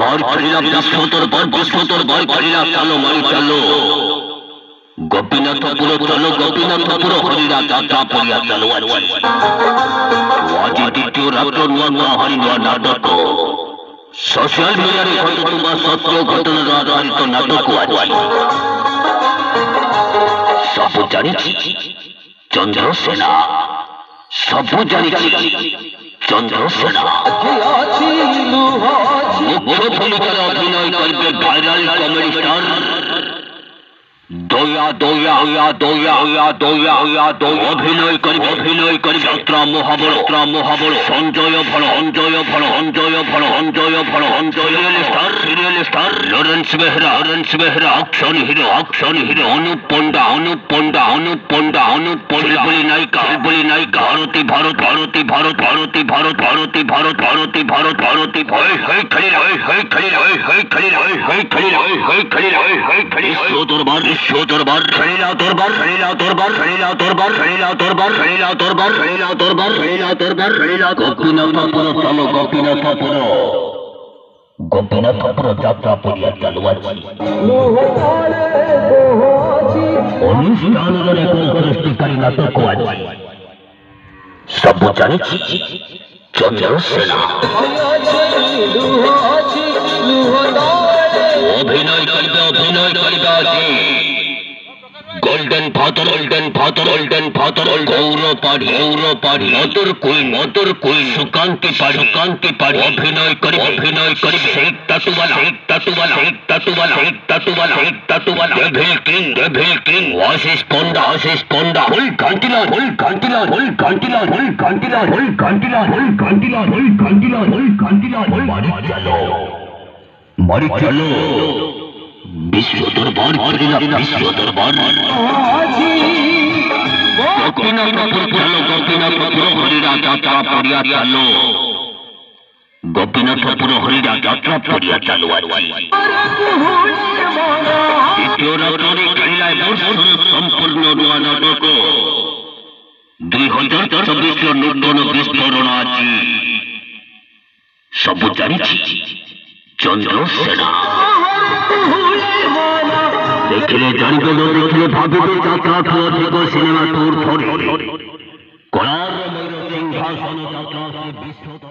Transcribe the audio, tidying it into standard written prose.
আবার খেলিলা বিশ্ব দরবার খেলিলা চলো মারি চলো গোপীনাথপুর চলো গোপীনাথপুর হরিরা যাত্রা পড়িয়া চলো আজি দ্বিতীয় রাত্র নূয়া নূয়া হরি নূয়া নাটক সোশ্যাল মিডিয়ারে ঘটুଥିବା ସତ୍ୟ ଘଟଣାର ଆଧାରିତ ନାଟକ ଅଛି ସବୁ ଜାଣିଛି ଚନ୍ଦ୍ରସେନା ସବୁ ଜାଣିଛି ଚନ୍ଦ୍ରସେନା ମୁଖ୍ୟ ଭୂମିକାରେ ଅଭିନୟ କରିବେ ଭାଇରାଲ କମେଡି ଷ୍ଟାର অভিনয় করি যাত্রা মহাবল সঞ্জয় ফল serial star Lawrence Behera action hero Anup Panda বলি নায়িকা ভারতী বিশ্ব দরবার খেলিলা দরবার গোপীনাথপুর যাত্রা পড়িয়া চালু আছে অনুষ্ঠানের এক গরিষ্ঠকারী নাটক আছে সব জানিছি চন্দ্রসেনা অভিনয় করবে আছে গোল্ডেন ফাদার গৌরপাড়ি মধুর কুইন সুকান্তি পাড়ি অভিনয় করি শেখ টাটুবালা ডেভিল কিং আশিস পন্ডা ফুল ঘন্টিলা মারি চলো বিশ্ব দরবার গোপীনাথপুর হরিরা যাত্রা পড়িয়া চালো দ্বিতীয় রাত্রে খেলায় সম্পূর্ণ নূয়া নাটক 2024 নূতন বিস্ফোরণ আছে সব জানিছি চন্দ্রসেনা দেখলে জানবে না দেখলে ভাবিবে যাত্রা থেকে সিনেমা টুর ফরে করার সিংহাসন যাত্রা বিশ্ব